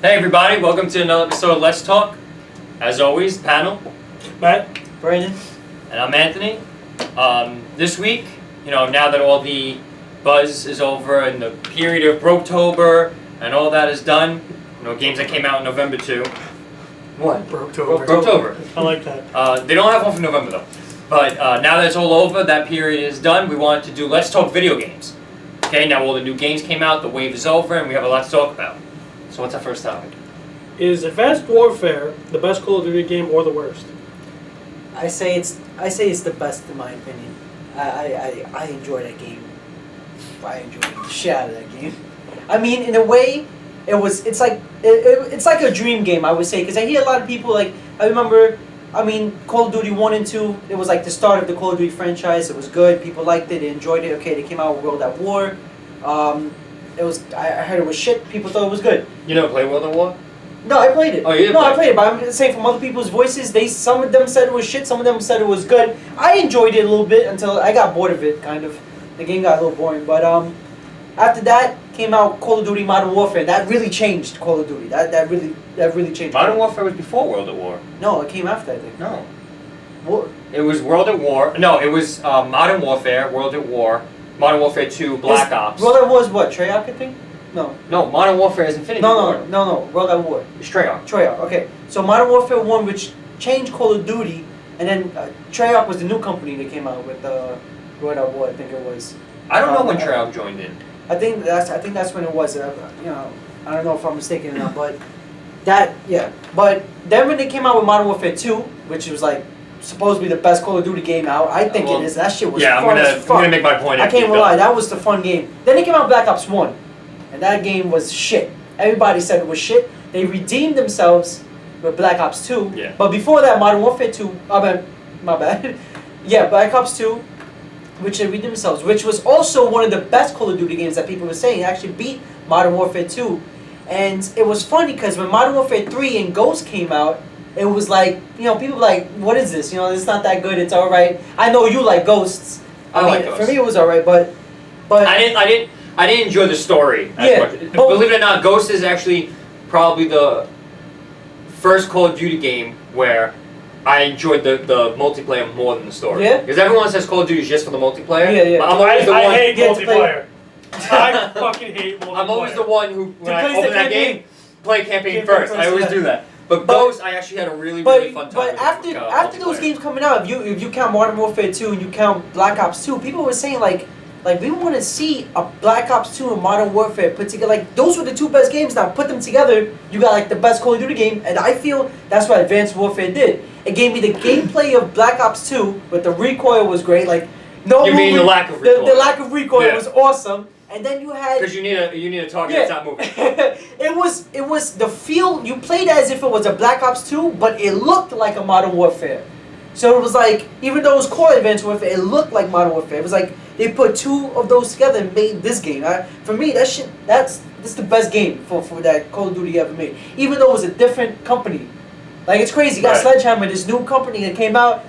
Hey everybody, welcome to another episode of Let's Talk. As always, panel. Matt, Brandon, and I'm Anthony. This week, now that all the buzz is over and the period of Broketober and all that is done, games that came out in November too. What? Broketober. I like that. They don't have one for November though. But now that it's all over, that period is done, we wanted to do Let's Talk video games. Okay, now all the new games came out, the wave is over, and we have a lot to talk about. So what's our first topic? Is Advanced Warfare the best Call of Duty game or the worst? I say it's the best in my opinion. I enjoy that game. I enjoy the shit out of that game. I mean, in a way, it's like a dream game, I would say, because I hear a lot of people Call of Duty 1 and 2, it was like the start of the Call of Duty franchise. It was good. People liked it. They enjoyed it. Okay, they came out with World at War. I heard it was shit. People thought it was good. You never played World at War? No, I played it. Oh, you didn't No, play I played it, but I'm saying from other people's voices, some of them said it was shit, some of them said it was good. I enjoyed it a little bit until I got bored of it, kind of. The game got a little boring, but after that came out Call of Duty Modern Warfare. That really changed Call of Duty. That really changed. Modern Warfare was before World at War. No, it came after, I think. No. What? It was World at War. No, it was Modern Warfare, World at War, Modern Warfare 2, Black Ops. World at War is what, Treyarch, I think? No. No, Modern Warfare is Infinity War. No. World at War. It's Treyarch. Treyarch, okay. So Modern Warfare 1, which changed Call of Duty, and then Treyarch was the new company that came out with World at War, I think it was. I don't know when Treyarch joined in. I think that's when it was. I don't know if I'm mistaken or not, but But then when they came out with Modern Warfare 2, which was like supposed to be the best Call of Duty game out, I think it is. That shit was fun as fuck. I'm gonna make my point. I can't even lie, that was the fun game. Then they came out with Black Ops 1, and that game was shit. Everybody said it was shit. They redeemed themselves with Black Ops 2. Yeah. But before that, Modern Warfare 2. My bad. Yeah, Black Ops 2. Which they redeemed themselves, which was also one of the best Call of Duty games that people were saying. It actually beat Modern Warfare 2. And it was funny because when Modern Warfare 3 and Ghost came out, it was like, people were like, what is this? It's not that good, it's alright. I know you like Ghosts. I mean, like Ghosts. For me it was alright, but I didn't enjoy the story as much. Believe it or not, Ghost is actually probably the first Call of Duty game where I enjoyed the multiplayer more than the story. Yeah? Because everyone says Call of Duty is just for the multiplayer. Yeah. But I hate multiplayer. I fucking hate multiplayer. I'm always the one who, when I open that game, play campaign first. first. I always do that. But Ghost, I actually had a really fun time But with after those games coming out, if you count Modern Warfare 2 and you count Black Ops 2, people were saying like we want to see a Black Ops 2 and Modern Warfare put together. Like, those were the two best games. Now put them together, you got like the best Call of Duty game. And I feel that's what Advanced Warfare did. It gave me the gameplay of Black Ops 2, but the recoil was great. Like, no. You mean the lack of recoil? The lack of recoil was awesome. And then you had, because you need a target that's not moving. it was the feel. You played as if it was a Black Ops 2, but it looked like a Modern Warfare. So it was like, even though it was called Advanced Warfare, it looked like Modern Warfare. It was like they put two of those together and made this game. For me, that's the best game for that Call of Duty ever made. Even though it was a different company. Like, it's crazy. You got Sledgehammer, this new company that came out,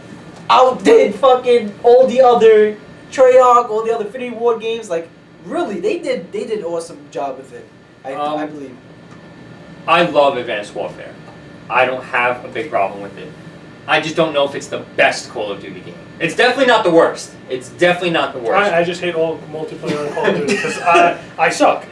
outdid fucking all the other Treyarch, all the other Infinity Ward games. Like, really, they did an awesome job with it. I believe. I love Advanced Warfare. I don't have a big problem with it. I just don't know if it's the best Call of Duty game. It's definitely not the worst. It's definitely not the worst. I just hate all multiplayer on Call of Duty because I suck.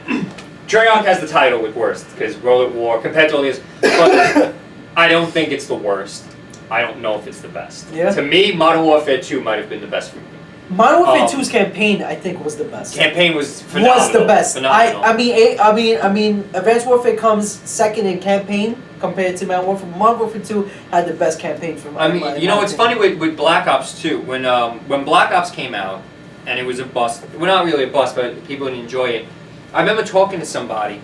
Treyarch has the title with worst because World at War compared to all these, but I don't think it's the worst. I don't know if it's the best. Yeah. To me, Modern Warfare 2 might have been the best for me. Modern Warfare 2's campaign, I think, was the best. Campaign was phenomenal. Was the best. Phenomenal. I mean, Advanced Warfare comes second in campaign compared to Modern Warfare. Modern Warfare 2 had the best campaign from. It's funny with Black Ops 2 when Black Ops came out, and it was a bust. Well, not really a bust, but people didn't enjoy it. I remember talking to somebody,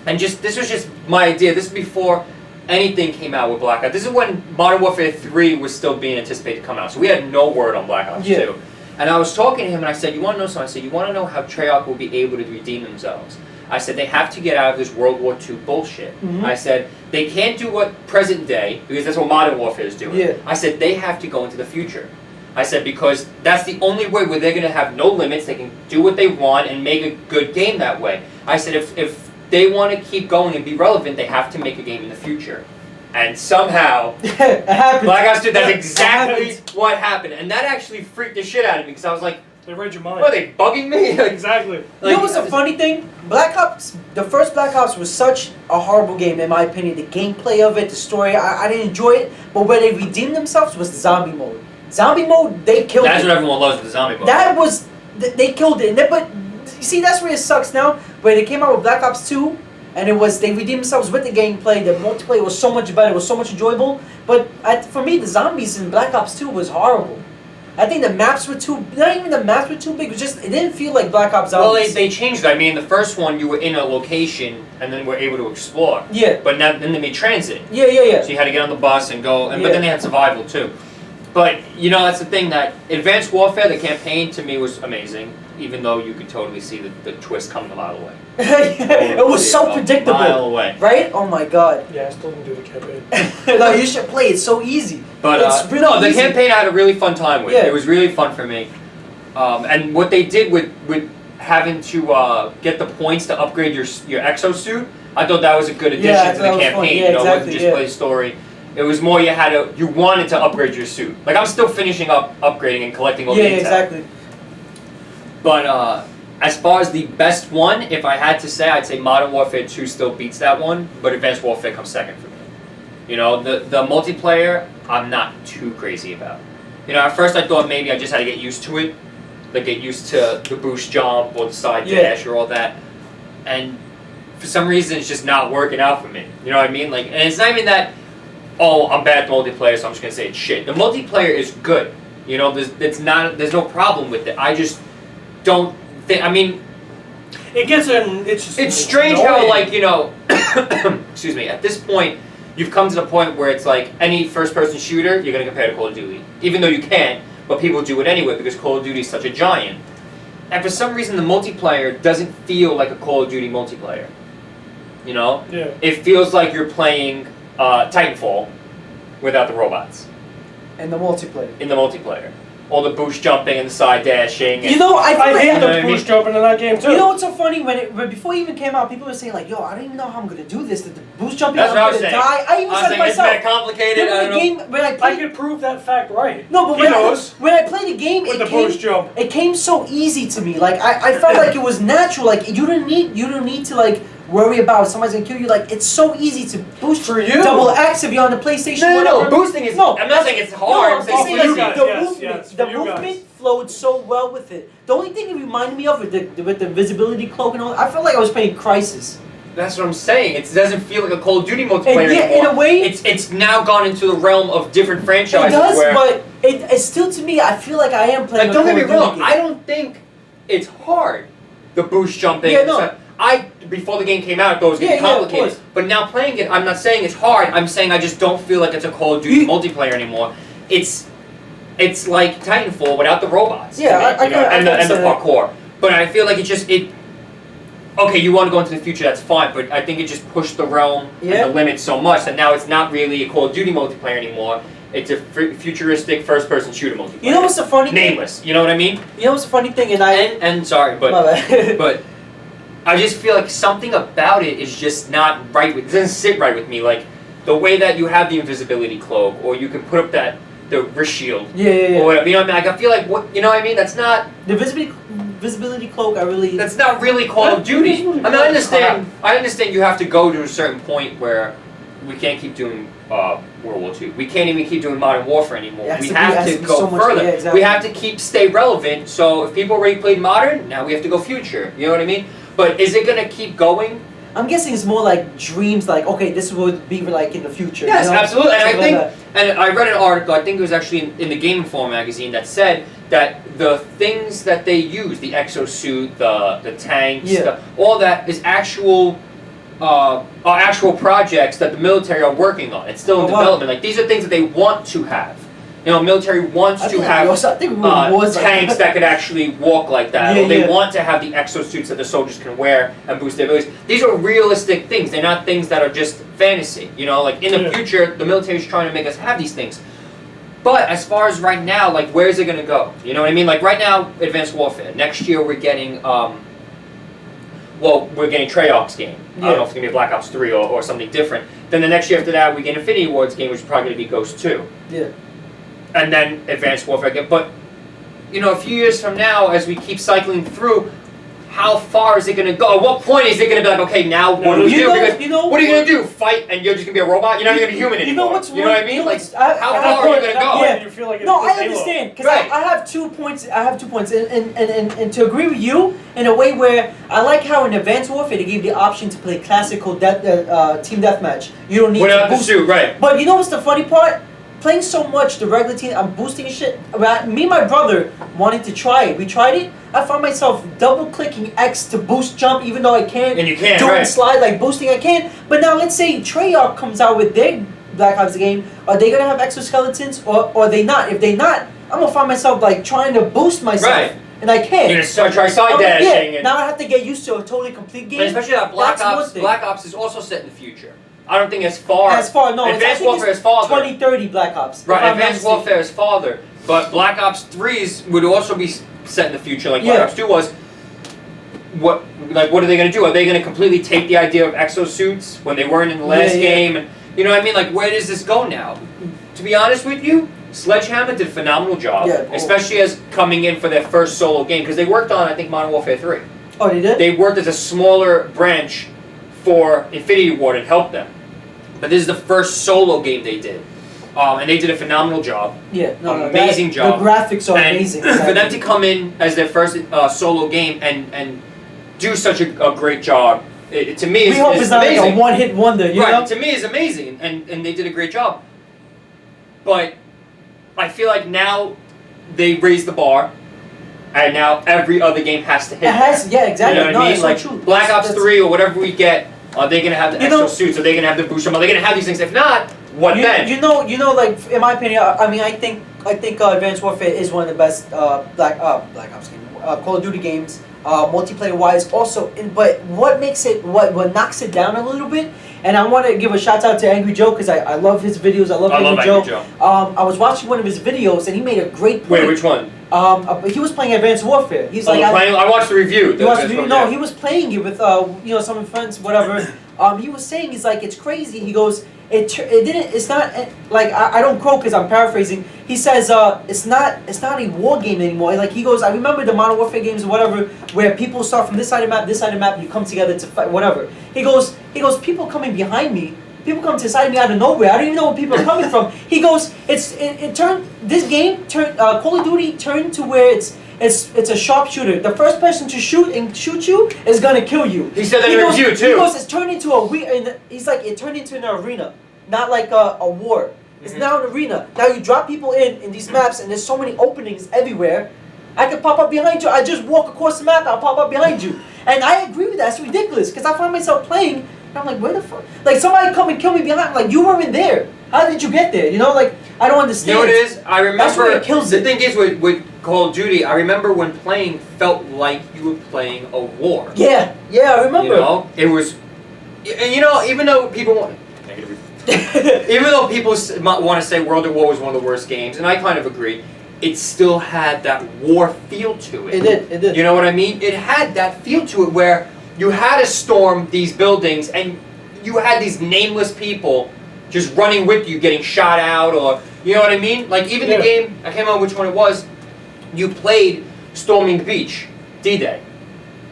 and this was just my idea. This is before anything came out with Black Ops. This is when Modern Warfare 3 was still being anticipated to come out. So we had no word on Black Ops 2. And I was talking to him and I said, you want to know something? I said, you want to know how Treyarch will be able to redeem themselves? I said, they have to get out of this World War II bullshit. Mm-hmm. I said, they can't do what present day, because that's what Modern Warfare is doing. Yeah. I said, they have to go into the future. I said, because that's the only way where they're going to have no limits, they can do what they want and make a good game that way. I said, if they want to keep going and be relevant, they have to make a game in the future. And somehow, it happened. Black Ops 2, that's It exactly happened. what happened. And that actually freaked the shit out of me because I was like, They read your mind. what, are they bugging me? Like, Exactly. You know what's the funny thing? Black Ops, the first Black Ops was such a horrible game in my opinion. The gameplay of it, the story, I didn't enjoy it. But where they redeemed themselves was the zombie mode. Zombie mode, they killed That's it. what everyone loves, the zombie mode. That was, they killed it. But you see, that's where it sucks now. Where they came out with Black Ops 2, and it was, they redeemed themselves with the gameplay. The multiplayer was so much better, it was so much enjoyable. But for me, the zombies in Black Ops 2 was horrible. I think the maps were not even the maps were too big, it was just, it didn't feel like Black Ops Well, Zombies. they changed it. I mean, the first one, you were in a location, and then were able to explore. Yeah. But now, then they made transit. Yeah. So you had to get on the bus and go, and but Yeah. then they had survival too. But you know that's the thing, that Advanced Warfare, the campaign to me was amazing, even though you could totally see the twist coming a mile away. It was so A predictable. mile away. Right? Oh my god. Yeah, I still didn't do the campaign. No, you should play it. It's so easy. But It's really no, the easy. campaign I had a really fun time with. Yeah. It was really fun for me. And what they did with having to get the points to upgrade your exosuit, I thought that was a good addition Yeah, to that the was campaign. fun. Yeah, You know, it wasn't exactly, just yeah. play story. It was more you wanted to upgrade your suit. Like I'm still finishing up upgrading and collecting all the intel. Exactly. But as far as the best one, if I had to say, I'd say Modern Warfare 2 still beats that one, but Advanced Warfare comes second for me. You know, the multiplayer, I'm not too crazy about. You know, at first I thought maybe I just had to get used to it, like get used to the boost jump or the side dash or all that, and for some reason it's just not working out for me. You know what I mean? Like, and it's not even that, oh, I'm bad at multiplayer, so I'm just gonna say it's shit. The multiplayer is good. You know, there's no problem with it. I just don't think. I mean, It gets in. It's just. it's strange how, annoying. like, you know, excuse me. At this point, you've come to the point where it's like any first-person shooter, you're gonna compare to Call of Duty, even though you can't. But people do it anyway because Call of Duty is such a giant. And for some reason, the multiplayer doesn't feel like a Call of Duty multiplayer. You know, Yeah. it feels like you're playing Titanfall without the robots And the multiplayer. in the multiplayer. All the boost jumping and the side dashing. And You know, I I hate You know the what I mean? boost jumping in that game too. You know what's so funny? When before it even came out, people were saying like, "Yo, I don't even know how I'm gonna do this. The boost jumping, That's I'm what I was gonna saying. die." I even I was said saying it it's very myself. complicated. I Then don't know. the game when I I played, could prove that fact right. no, but He knows. when I played the game, With it the came, boost jump. it came so easy to me. Like I felt like it was natural. Like you don't need to like worry about somebody's gonna kill you. Like it's so easy to boost For you. double X if you're on the PlayStation. No, whatever. boosting is. No, I'm not saying it's hard. I'm No, saying I'm it's saying easy. you the guys. movement, Yes, the for you guys. movement flowed so well with it. The only thing it reminded me of with the visibility cloak and all, I felt like I was playing Crisis. That's what I'm saying. It doesn't feel like a Call of Duty multiplayer And yeah, anymore. in a way, It's now gone into the realm of different it franchises does, where. but it's still to me. I feel like I am playing. Like, don't a get me Call of wrong. Duty I game. don't think it's hard. The boost jumping. Yeah, no. Before the game came out, I thought it was going to be Yeah, yeah, of complicated. course. But now playing it, I'm not saying it's hard. I'm saying I just don't feel like it's a Call of Duty You- multiplayer anymore. It's like Titanfall without the robots. to Yeah, me, I you know, can- I and the can say that. parkour. But I feel like it. Okay, you want to go into the future, that's fine, but I think it just pushed the realm Yeah. and the limit so much that now it's not really a Call of Duty multiplayer anymore. It's a futuristic first-person shooter multiplayer. You know what's the funny thing? Nameless. You know what I mean? You know what's the funny thing? And sorry, but My bad. but I just feel like something about it is just not right. It doesn't sit right with me. Like the way that you have the invisibility cloak, or you can put up the wrist shield, yeah. or whatever. You know what I mean? Like I feel like what you know what I mean. That's not The visibility cloak. I really. that's not really Call of Duty. I mean, I understand. I understand you have to go to a certain point where we can't keep doing World War II. We can't even keep doing Modern Warfare anymore. It has We to be- have has to to be go so much- further. yeah, exactly. We have to stay relevant. So if people already played Modern, now we have to go future. You know what I mean? But is it gonna keep going? I'm guessing it's more like dreams. Like okay, this would be like in the future. Yes, you know? absolutely. And I Something think, like and I read an article, I think it was actually in the Game Informer magazine, that said that the things that they use, the exosuit, the tanks, Yeah. all that is actual projects that the military are working on. It's still in Oh, wow. development. Like these are things that they want to have. You know, military wants I to think have I think we were wars like tanks that could actually walk like that. Yeah, or they yeah. want to have the exosuits that the soldiers can wear and boost their abilities. These are realistic things. They're not things that are just fantasy. You know, like in the Yeah. future, the military is trying to make us have these things. But as far as right now, like where is it going to go? You know what I mean? Like right now, Advanced Warfare. Next year, we're getting well, we're getting Treyarch's game. I don't know if it's going to be Black Ops 3 or something different. Then the next year after that, we get Infinity Ward's game, which is probably going to be Ghost 2. Yeah. And then Advanced Warfare again. But, a few years from now, as we keep cycling through, how far is it going to go? At what point is it going to be like, okay, now what do we do? Because what are you going to do? Fight and you're just going to be a robot? You're not going to be human anymore. You know what's what I mean? Like, how At far are you going to that go? point, you feel like No, it's I understand because Right. I have 2 points. And to agree with you in a way where I like how in Advanced Warfare they gave the option to play classical team deathmatch. You don't need Without to the boost. suit, right? But you know what's the funny part? Playing so much the regular team, I'm boosting shit. Me and my brother wanted to try it. We tried it. I found myself double clicking X to boost jump, even though I can't. And you can't, doing right. slide like boosting, I can. But now let's say Treyarch comes out with their Black Ops game. Are they gonna have exoskeletons or are they not? If they not, I'm gonna find myself like trying to boost myself, Right. and I can't. You're going to try side dashing. And Now I have to get used to a totally complete game. and especially that Black That's one Ops. thing. Black Ops is also set in the future. I don't think as far. No. Advanced I think Warfare it's is farther. 2030 Black Ops. Right, if I'm not Advanced mistaken. Warfare is farther, but Black Ops 3's would also be set in the future, like Black Yeah. Ops 2 was. What are they going to do? Are they going to completely take the idea of exosuits when they weren't in the last game? And you know what I mean? Like, where does this go now? To be honest with you, Sledgehammer did a phenomenal job, especially as coming in for their first solo game, because they worked on, I think, Modern Warfare 3. Oh, they did? They worked as a smaller branch for Infinity Ward and helped them. But this is the first solo game they did. And they did a phenomenal job. Yeah, amazing job. The graphics are And amazing. for them to come in as their first solo game and do such a great job, to me we hope is it's not amazing. like a one-hit wonder, you know? Right, to me is amazing, and they did a great job. But I feel like now they raised the bar, and now every other game has to hit. It has, yeah, exactly. You know what I mean? It's Like so true. Black Ops 3 or whatever we get, are they going to have the extra suits? Are they going to have the boost? Are they going to have these things? If not, what then? You know, like in my opinion, I mean, I think Advanced Warfare is one of the best Black Ops games, Call of Duty games, multiplayer wise. Also, but what makes it, what knocks it down a little bit. And I want to give a shout out to Angry Joe because I love his videos. I love Angry Joe. I was watching one of his videos and he made a great point. Wait, which one? He was playing Advanced Warfare. He's like, I watched the review. He was playing it with some of his friends, whatever. He was saying, he's like, it's crazy. He goes, it's not like I don't quote because I'm paraphrasing. He says it's not a war game anymore. Like he goes, I remember the Modern Warfare games or whatever where people start from this side of the map, and you come together to fight, whatever. He goes, people coming behind me. People come to the side of me out of nowhere. I don't even know where people are coming from. He goes, it turned, this game turned, Call of Duty turned to where it's a sharpshooter. The first person to shoot you is gonna kill you. He said that in a review too. He goes, it's turned into he's like, it turned into an arena, not like a war. It's now an arena. Now you drop people in these maps and there's so many openings everywhere. I can pop up behind you. I just walk across the map, I'll pop up behind you. And I agree with that. It's ridiculous because I find myself playing and I'm like, where the fuck? Like somebody come and kill me behind. I'm like, you weren't there. How did you get there? You know, like I don't understand. You know what it is? I remember. That's where it kills the it. thing is with Call of Duty, I remember when playing felt like you were playing a war. Yeah, I remember. You know, it was, and even though people want, even though people want to say World at War was one of the worst games, and I kind of agree, it still had that war feel to it. It did. You know what I mean? It had that feel to it where you had to storm these buildings and you had these nameless people just running with you, getting shot out, or you know what I mean? Like even the game, I can't remember which one it was. You played storming the beach, D-Day.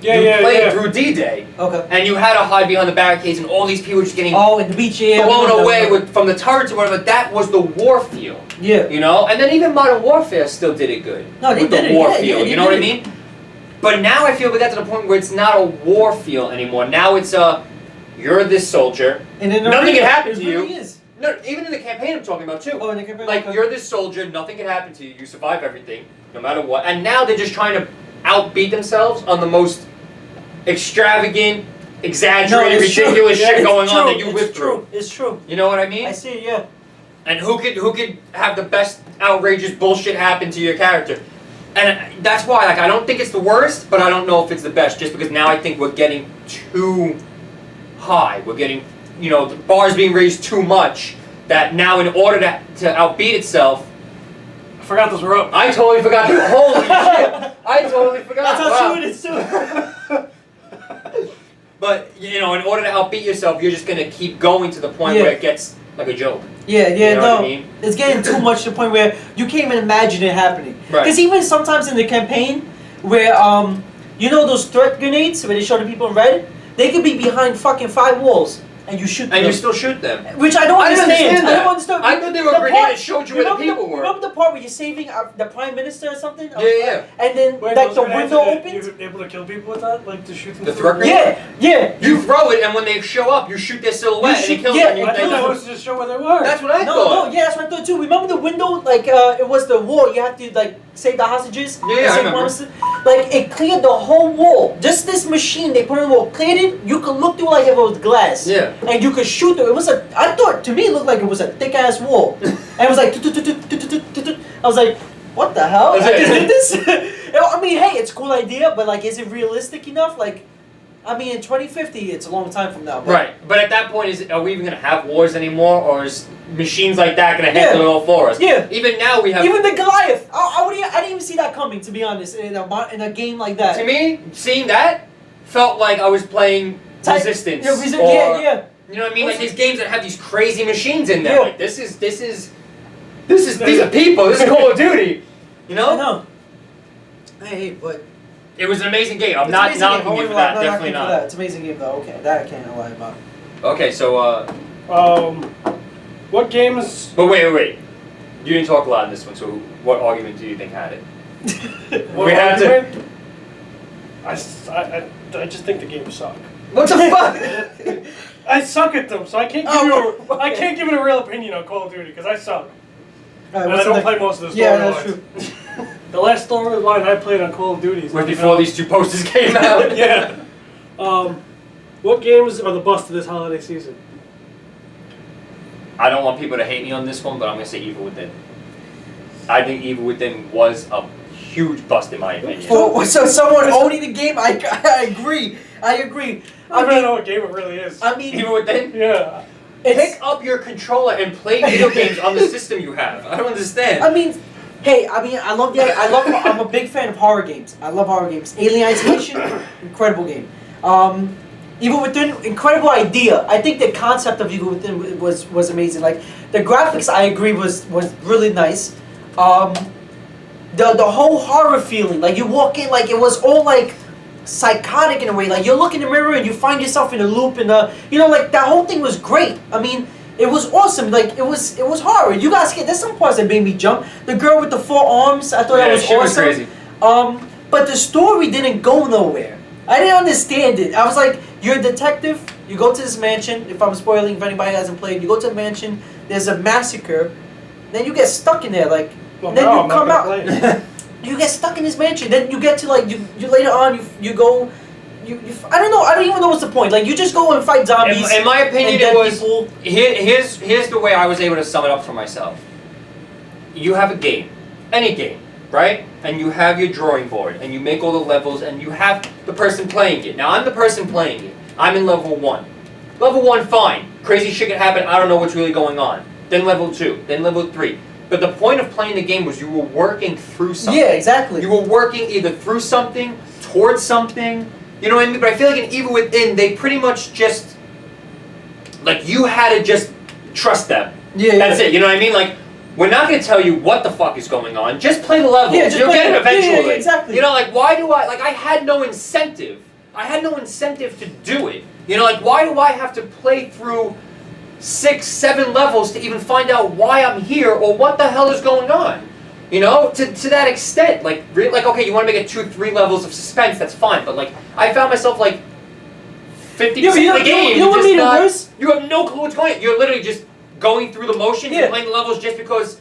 You played through D-Day, and you had to hide behind the barricades, and all these people were just getting in the beach, blown away from the turrets or whatever. That was the war feel. Yeah. You know, and then even Modern Warfare still did it good. No, they with did the it. war Yeah, feel. yeah, You know what I mean? But now I feel we got to the point where it's not a war feel anymore. Now it's you're this soldier. And then nothing can happen to really you. is. No, even in the campaign I'm talking about too. Oh, in the campaign. Like you're this soldier, nothing can happen to you. You survive everything, no matter what. And now they're just trying to outbeat themselves on the most extravagant, exaggerated, ridiculous shit going on that you lived through. It's true. You know what I mean? I see, yeah. And who could have the best outrageous bullshit happen to your character? And that's why, like, I don't think it's the worst, but I don't know if it's the best, just because now I think we're getting too high. We're getting, the bar's being raised too much, that now in order to outbeat itself, I forgot those were up. I totally forgot. Holy shit! I totally forgot. That's how true it is too. But in order to outbeat yourself, you're just gonna keep going to the point where it gets like a joke. Yeah, You know no. what I mean? It's getting too much to the point where you can't even imagine it happening. Right. Because even sometimes in the campaign, where those threat grenades where they show the people in red, they could be behind fucking 5 walls. And you shoot them. And you still shoot them. Which I don't understand. That. I don't understand. I thought they were a grenade that showed you where the people were. Remember the part where you're saving the prime minister or something? Yeah. And then like the window opens. You're able to kill people with that, like to shoot them. The threat grenade. Yeah. You throw it, and when they show up, you shoot their silhouette, and it kills them. I thought that was to just show where they were. That's what I No, thought. yeah, that's what I thought too. Remember the window? Like it was the wall. You have to like save the hostages. Yeah, I remember. Like it cleared the whole wall. Just this machine they put on the wall cleared it. You could look through like if it was glass. Yeah. And you could shoot through. It was I thought to me it looked like it was a thick ass wall. And it was like I was like, what the hell? I just did this. I mean, hey, it's a cool idea, but like, is it realistic enough? Like, I mean, in 2050, it's a long time from now. But Right, but at that point, are we even gonna have wars anymore, or is machines like that gonna handle it all for us? Yeah. Even now, we have. Even the Goliath, I didn't even see that coming. To be honest, in a game like that. To me, seeing that felt like I was playing Resistance. Yeah, yeah. You know what I mean? Like these games that have these crazy machines in them. Yeah. Like these are people. This is Call of Duty. You know? I know. Hey, but It was an amazing game. I'm it's not an amazing knocking game. you for that. I'm Definitely knocking not. for that. It's an amazing game though. Okay, that I can't lie about. Okay, so What games? but wait. You didn't talk a lot in this one. So what argument do you think had it? We had to. I just think the games suck. What the fuck? I suck at them, so I can't give it a real opinion on Call of Duty because I suck. And I don't play most of the storylines. Yeah, that's true. The last storyline I played on Call of Duty is Was before these 2 posters came out. Yeah. What games are the bust of this holiday season? I don't want people to hate me on this one, but I'm gonna say Evil Within. I think Evil Within was a huge bust in my opinion. So someone owning the game, I agree. I agree. I don't know what game it really is. I mean, Evil Within? Yeah. Pick up your controller and play video games on the system you have. I don't understand. I mean, hey, I'm a big fan of horror games. I love horror games. Alien Isolation, incredible game. Evil Within, incredible idea. I think the concept of Evil Within was amazing. Like the graphics, I agree, was really nice. The whole horror feeling, like you walk in, like it was all like psychotic in a way. Like you look in the mirror and you find yourself in a loop, and like that whole thing was great. I mean, it was awesome. Like it was horror. You guys get there's some parts that made me jump. The girl with the 4 arms, I thought that was she awesome. was crazy. But the story didn't go nowhere. I didn't understand it. I was like, you're a detective. You go to this mansion. If I'm spoiling, if anybody hasn't played, you go to the mansion. There's a massacre. Then you get stuck in there, like. Well, then no, you come out. Yeah. You get stuck in this mansion. Then you get to like you later on you go. I don't know. I don't even know what's the point. Like you just go and fight zombies. In my opinion, and it dead was. people. Here's the way I was able to sum it up for myself. You have a game, any game, right? And you have your drawing board, and you make all the levels, and you have the person playing it. Now I'm the person playing it. I'm in level 1. Level 1, fine. Crazy shit can happen. I don't know what's really going on. Then level 2. Then level 3. But the point of playing the game was you were working through something. Yeah, exactly. You were working either through something, towards something. You know what I mean? But I feel like in Evil Within, they pretty much just, like, you had to just trust them. Yeah. That's it. You know what I mean? Like, we're not going to tell you what the fuck is going on. Just play the levels. Yeah, just You'll play get it the- eventually. yeah, exactly. You know, like, why do I had no incentive. I had no incentive to do it. You know, like, why do I have to play through 6, 7 levels to even find out why I'm here or what the hell is going on? You know, to that extent, like, okay, you want to make it 2, 3 levels of suspense, that's fine, but like, I found myself like 50% of the game. You know what made it worse? You have no clue what's going on. You're literally just going through the motions and playing the levels just because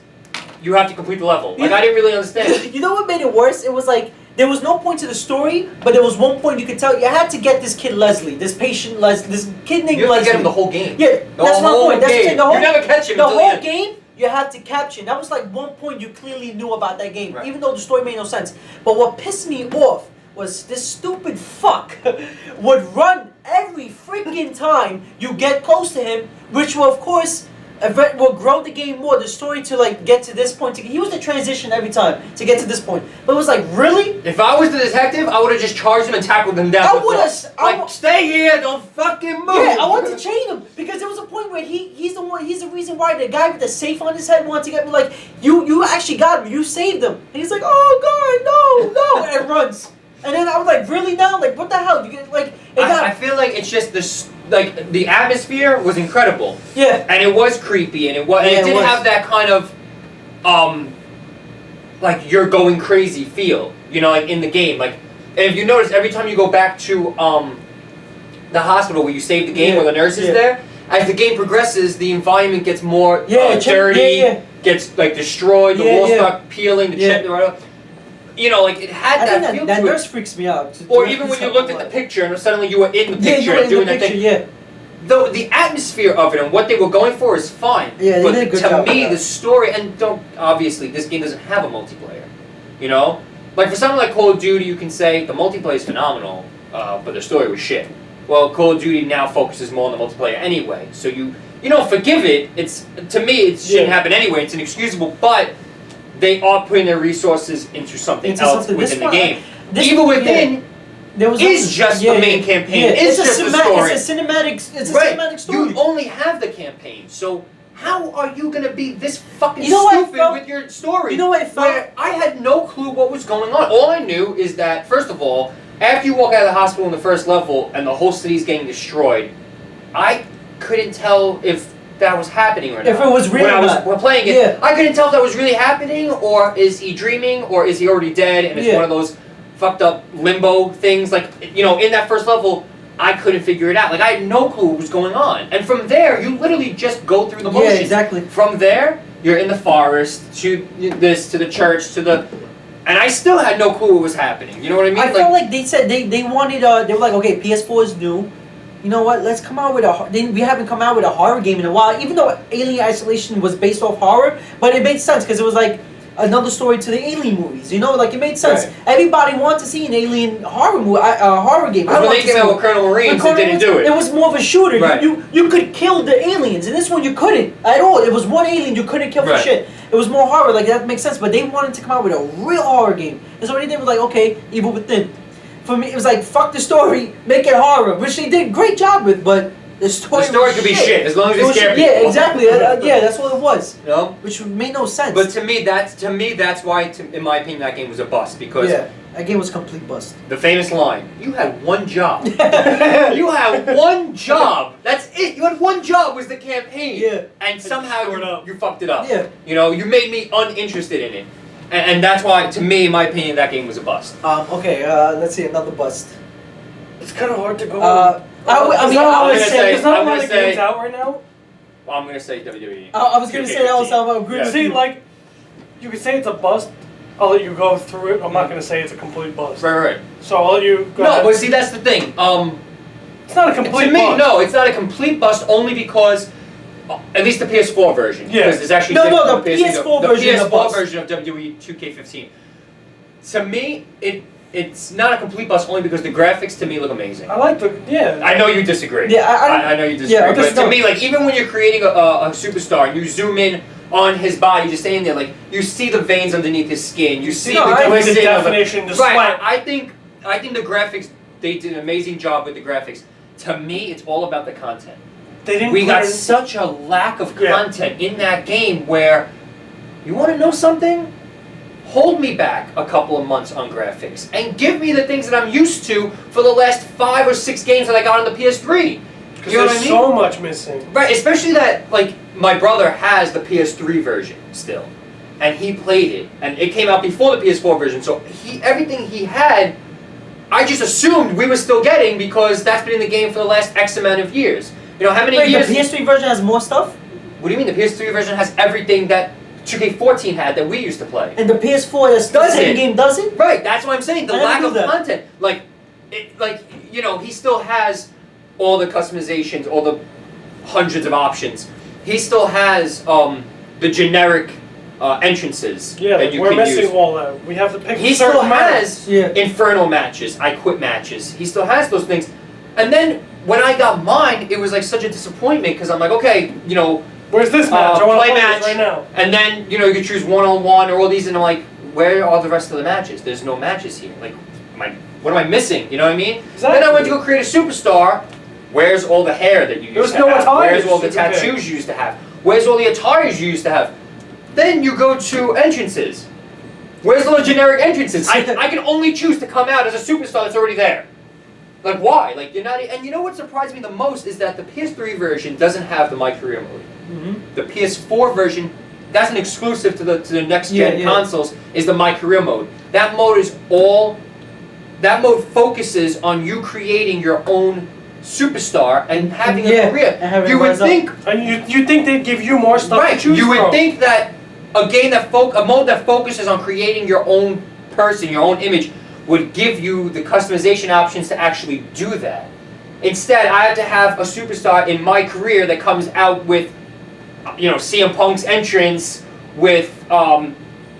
you have to complete the level. Like, I didn't really understand. You know what made it worse? It was like there was no point to the story, but there was one point you could tell you had to get this kid Leslie, this patient Leslie, this kid named You have Leslie. to get him the whole game. Yeah, that's my point. That's the thing. You never catch him the until the whole end. game. You had to capture. That was like one point you clearly knew about that game, Right. even though the story made no sense. But what pissed me off was this stupid fuck would run every freaking time you get close to him, which will of course will grow the game more, the story to like get to this point. He was the transition every time to get to this point. But it was like, really? If I was the detective, I would have just charged him and tackled him down. I would have. Like, stay here, don't fucking move. Yeah, I wanted to chain him because there was a point where he's the reason why the guy with the safe on his head wanted to get me. Like, you actually got me, you saved him. And he's like, oh God, no, and runs. And then I was like, really now? Like, what the hell? You get like? I feel like it's just this. Like the atmosphere was incredible. Yeah. And it was creepy, and it didn't have that kind of, like you're going crazy feel. You know, like in the game. Like, and if you notice, every time you go back to the hospital where you save the game, where the nurse is there, as the game progresses, the environment gets more dirty, gets like destroyed. The walls start peeling. You know, like it had that feel that to nurse it. freaks me out. Or even when you looked at the picture and suddenly you were in the picture and doing that thing. Yeah. Though the atmosphere of it and what they were going for is fine. Yeah, but they did a good to job me, with the that. story and obviously this game doesn't have a multiplayer. You know, like for something like Call of Duty, you can say the multiplayer is phenomenal, but the story was shit. Well, Call of Duty now focuses more on the multiplayer anyway, so you don't forgive it. It's to me, it shouldn't happen anyway. It's inexcusable, but they are putting their resources into something else within the game. Evil Within is just the main campaign. It's just the story. It's a cinematic story. You only have the campaign, so how are you gonna be this fucking stupid with your story? You know what I felt? Where I had no clue what was going on. All I knew is that, first of all, after you walk out of the hospital in the first level and the whole city's getting destroyed, I couldn't tell if that was happening or not. If it was real when I was playing it, I couldn't tell if that was really happening, or is he dreaming, or is he already dead, and it's one of those fucked up limbo things. Like, you know, in that first level, I couldn't figure it out. Like, I had no clue what was going on. And from there, you literally just go through the motions. Yeah, exactly. From there, you're in the forest, to this, to the church, to the... And I still had no clue what was happening. You know what I mean? I felt like they said they wanted, they were like, okay, PS4 is new. You know what? Let's come out with we haven't come out with a horror game in a while. Even though Alien Isolation was based off horror, but it made sense because it was like another story to the Alien movies. You know, like it made sense. Right. Everybody wanted to see an Alien horror horror game. When they came out with Colonel Marines, it didn't do it. It was more of a shooter. Right. You could kill the aliens. In this one, you couldn't at all. It was one alien you couldn't kill for shit. It was more horror. Like that makes sense. But they wanted to come out with a real horror game, and so what they did was like, okay, Evil Within. For me, it was like, fuck the story, make it horror, which they did a great job with, but the story could be shit, as long as it scared people. Yeah, exactly. Yeah, that's what it was. You know? Which made no sense. But to me, that's why, in my opinion, that game was a bust, because that game was a complete bust. the famous line, you had one job. You had one job. That's it. You had one job, was the campaign. Yeah. And somehow you fucked it up. Yeah. You know, you made me uninterested in it. And that's why, to me, in my opinion, that game was a bust. Okay, let's see, another bust. It's kind of hard to go. I would say there's not a lot of games out right now. Well, I'm gonna say WWE. I was gonna say that also. I'm agreeing with See, you. like, you could say it's a bust. I'll let you go through it. I'm not gonna say it's a complete bust. Right. So I'll let you go. No, but see, that's the thing. It's not a complete to me, bust. no, it's not a complete bust only because, at least the PS4 version. Yeah. Because it's actually the PS4 version. The PS4 version of WWE 2K15. To me, it's not a complete bust only because the graphics to me look amazing. I like the I know you disagree. Yeah, I know you disagree. Yeah, but to me, like even when you're creating a superstar and you zoom in on his body, just standing there, like you see the veins underneath his skin, you see the the twisting of definition, the right. sweat. I think the graphics, they did an amazing job with the graphics. To me, it's all about the content. We got such a lack of content in that game where, you want to know something? Hold me back a couple of months on graphics and give me the things that I'm used to for the last 5 or 6 games that I got on the PS3. Because there's so much missing. Right, especially that, like, my brother has the PS3 version still. And he played it. And it came out before the PS4 version, so everything he had, I just assumed we were still getting because that's been in the game for the last X amount of years. You know, how many years... the PS3 version has more stuff? What do you mean? The PS3 version has everything that 2K14 had that we used to play. And the PS4 that's the same game doesn't? Right, that's what I'm saying. The lack of that. content. Like, you know, he still has all the customizations, all the hundreds of options. He still has the generic entrances that you can use. we're missing all that. We have to pick He still has Inferno matches, I Quit matches. He still has those things. And then, when I got mine, it was like such a disappointment, because I'm like, okay, you know, Where's this match? I want to play play match this right now. And then, you know, you could choose one-on-one or all these, and I'm like, where are the rest of the matches? There's no matches here. Like, what am I missing? You know what I mean? Exactly. Then I went to go create a superstar. Where's all the hair that you used to have? Where's all the tattoos you used to have? Where's all the attires you used to have? Then you go to entrances. Where's all the generic entrances? I can only choose to come out as a superstar that's already there. Like, why? Like, you're not. And you know what surprised me the most is that the PS3 version doesn't have the My Career mode. Mm-hmm. The PS4 version, that's an exclusive to the next gen consoles, is the My Career mode. That mode is all. That mode focuses on you creating your own superstar and having a career. You would think. And you think they'd give you more stuff to choose You would from. think that a game that a mode that focuses on creating your own person, your own image, would give you the customization options to actually do that. Instead, I have to have a superstar in My Career that comes out with, you know, CM Punk's entrance, with,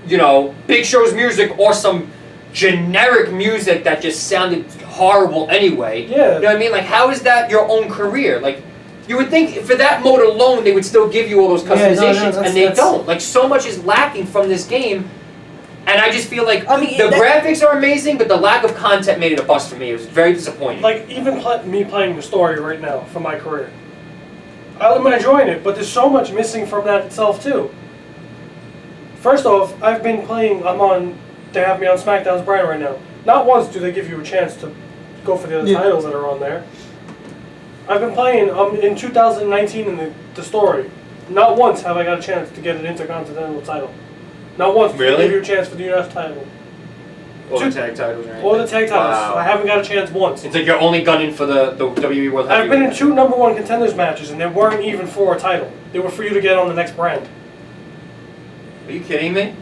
you know, Big Show's music, or some generic music that just sounded horrible anyway. Yeah. You know what I mean? Like, how is that your own career? Like, you would think for that mode alone they would still give you all those customizations, and they don't. Like, so much is lacking from this game, and I just feel like the graphics are amazing, but the lack of content made it a bust for me. It was very disappointing. Like, even me playing the story right now for My Career, I'm enjoying it, but there's so much missing from that itself too. First off, I've been playing. They have me on SmackDown's brand right now. Not once do they give you a chance to go for the other titles that are on there. I've been playing in 2019 in the story. Not once have I got a chance to get an Intercontinental title. Not once do they give you a chance for the US title. Or the tag titles, right? Or the tag titles. Wow. I haven't got a chance once. It's like you're only gunning for the WWE World Heavyweight. I've been in 2 #1 contenders matches, and they weren't even for a title. They were for you to get on the next brand. Are you kidding me?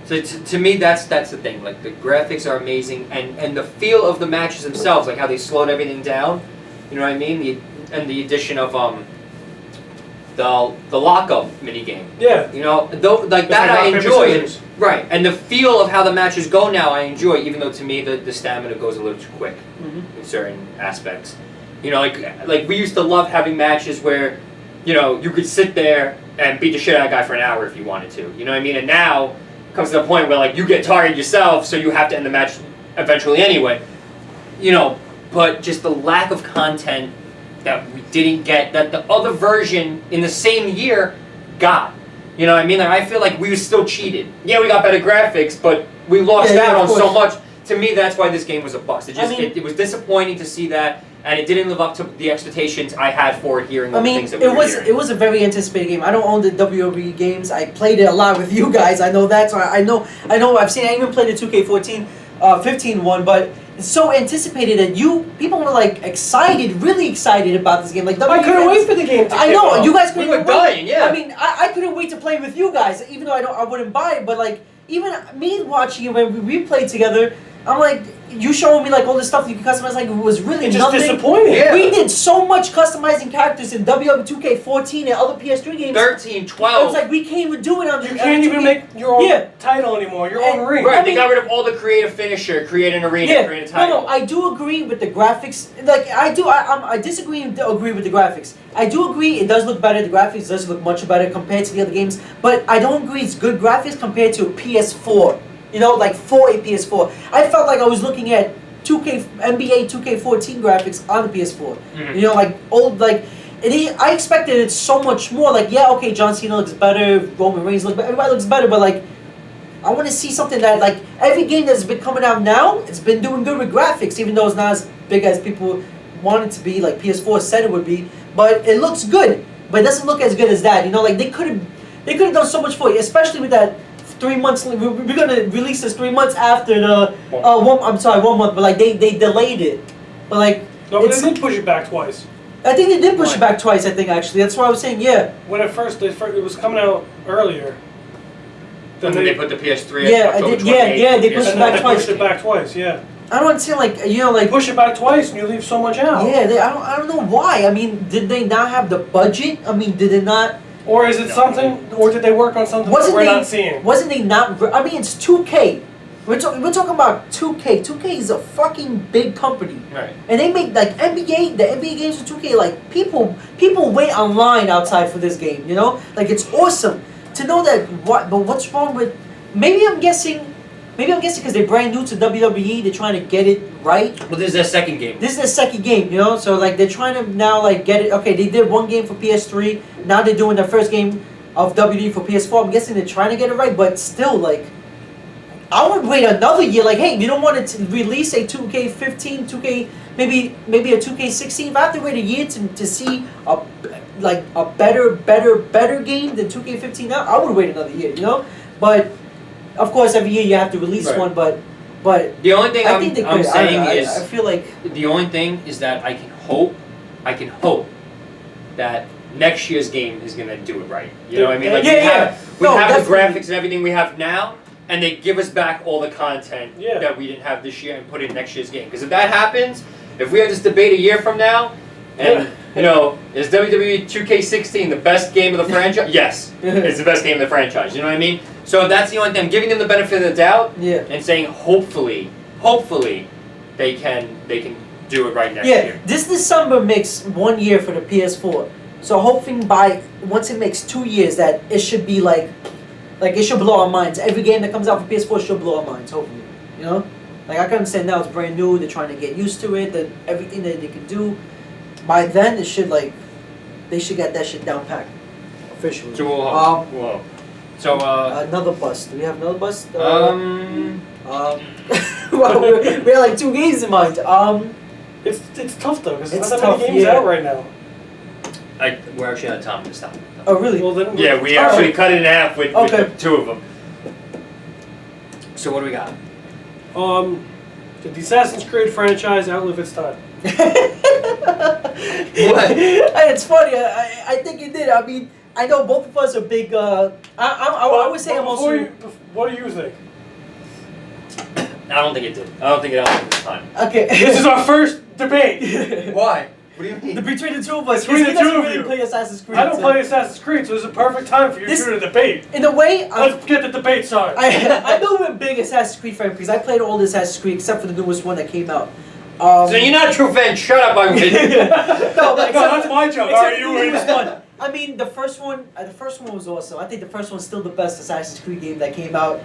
So to me, that's the thing. Like, the graphics are amazing, and the feel of the matches themselves, like how they slowed everything down. You know what I mean? And the addition of the lockup minigame. Yeah. You know, like that I enjoy. Right, and the feel of how the matches go now I enjoy, even though to me the stamina goes a little too quick in certain aspects. You know, like we used to love having matches where, you know, you could sit there and beat the shit out of a guy for an hour if you wanted to. You know what I mean? And now it comes to the point where, like, you get tired yourself, so you have to end the match eventually anyway. You know, but just the lack of content that we didn't get, that the other version in the same year got. You know what I mean? Like, I feel like we were still cheated. Yeah, we got better graphics, but we lost out on so much. To me, that's why this game was a bust. It just it was disappointing to see that, and it didn't live up to the expectations I had for it hearing all the things that we were hearing. It was a very anticipated game. I don't own the WWE games. I played it a lot with you guys. I know that. So I know. I've seen. I even played the 2K14, 15 one, but it's so anticipated that people were like excited, really excited about this game. Like I couldn't wait for the game to I know kick off. you guys couldn't wait. Dying, yeah. I mean, I couldn't wait to play with you guys, even though I wouldn't buy it. But like, even me watching it when we played together, I'm like, you showing me like all this stuff you can customize. Like, it was really it's nothing. Just disappointing. Yeah. We did so much customizing characters in WWE 2K14 and other PS3 games. 13, 12. It was like we can't even do it on the. You can't even make your own title anymore. Your own ring. Right, they got rid of all the creative finisher, create an arena, create a title. No, I do agree with the graphics. Like I disagree and agree with the graphics. I do agree it does look better. The graphics does look much better compared to the other games. But I don't agree it's good graphics compared to PS4. You know, like for a PS4. I felt like I was looking at NBA 2K14 graphics on the PS4. Mm-hmm. You know, like old, like I expected it so much more. Like, yeah, okay, John Cena looks better, Roman Reigns looks better, everybody looks better, but like, I want to see something that, like, every game that's been coming out now, it's been doing good with graphics, even though it's not as big as people want it to be, like PS4 said it would be. But it looks good, but it doesn't look as good as that. You know, like they could have done so much for you, especially with that. 3 months. We're gonna release this 3 months after the 1 month, but like they delayed it. But like no, but they did push it back twice. I think they did push it back twice. I think actually that's what I was saying. Yeah. When it was coming out earlier. Then they put the PS3. Yeah, they pushed it back twice. Pushed it back twice. Yeah. I don't understand, like, you know, like push it back twice and you leave so much out. Yeah, I don't know why. I mean, did they not have the budget? I mean, did they not? Or is it something? Or did they work on something that we're not seeing? Wasn't they not? I mean, it's 2K. We're talking about 2K. 2K is a fucking big company. Right. And they make like NBA, the NBA games for 2K, like people wait online outside for this game, you know? Like it's awesome to know that but what's wrong with maybe I'm guessing because they're brand new to WWE, they're trying to get it right. Well, this is their second game. This is their second game, you know? So like they're trying to now like get it. Okay, they did one game for PS3. Now they're doing their first game of WWE for PS4. I'm guessing they're trying to get it right, but still like I would wait another year. Like, hey, you don't want to release a 2K15, 2K maybe a 2K16. If I have to wait a year to see a better game than 2K15 now, I would wait another year, you know? But of course, every year you have to release Right. one. But The only thing I think they I'm could. saying I feel like the only thing is that I can hope that next year's game is gonna do it right. You know what I mean? Like Yeah. we No, have the definitely. graphics and everything we have now, and they give us back all the content Yeah. that we didn't have this year and put it in next year's game. Because if that happens, if we have this debate a year from now, and you know, is WWE 2K16 the best game of the franchise? Yes, it's the best game of the franchise. You know what I mean? So that's the only thing. I'm giving them the benefit of the doubt yeah. and saying hopefully they can do it right next Yeah, year. this December makes 1 year for the PS4. So hoping once it makes 2 years that it should be like it should blow our minds. Every game that comes out for PS4 should blow our minds, hopefully. You know? Like I can understand now it's brand new, they're trying to get used to it, that everything that they can do. By then it should they should get that shit down packed. Officially. So we'll hope. So Another bus. Do we have another bus? well, we have like 2 games in mind. It's tough though because It's there's not tough, many games yeah. out right now. we're actually out of time this time. Oh really? Well then, Yeah, we All actually right. cut it in half with Okay. the two of them. So what do we got? Did the Assassin's Creed franchise outlive its time? What? It's funny. I think it did. I mean, I know both of us are big. I would say I'm also. What do you think? I don't think it did. I don't think it outlived this time. Okay. This is our first debate. Why? What do you mean? Between the two of us, Between he the doesn't two of really you. play Assassin's Creed. I don't so- play Assassin's Creed, so this is a perfect time for you This- two to debate. In a way, Let's get the debate started. I know we're big Assassin's Creed fans because I played all the Assassin's Creed except for the newest one that came out. So you're not a true fan. Shut up, I'm kidding. No, but No, that's my joke. except Are for you the in? newest one. I mean, the first one was awesome. I think the first one's still the best Assassin's Creed game that came out.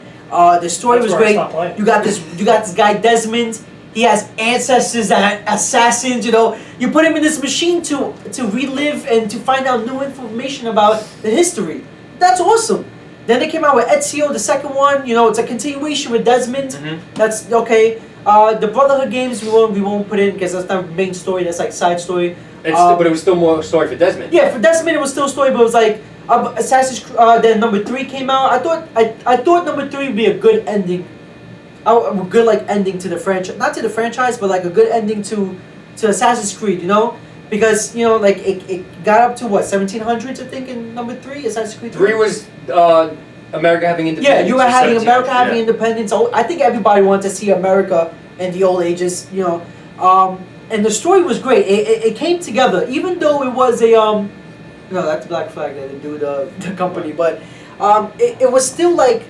The story That's was where I great. stopped playing. You got this guy Desmond. He has ancestors that are assassins. You know, you put him in this machine to relive and to find out new information about the history. That's awesome. Then they came out with Ezio, the second one. You know, it's a continuation with Desmond. Mhm. That's okay. The Brotherhood games we won't put in because that's not main story. That's like side story. But it was still more story for Desmond. Yeah, for Desmond it was still a story, but it was like Assassin's Creed. Then number 3 came out. I thought number 3 would be a good ending. A good like ending to the franchise, not to the franchise, but like a good ending to Assassin's Creed. You know, because you know like it got up to what 1700s I think in number 3 Assassin's Creed 3 was America having independence. yeah, you were having 17, America having yeah. independence. I think everybody wanted to see America in the old ages, you know. And the story was great. It came together, even though it was a no, that's Black Flag that didn't do the company, but it was still like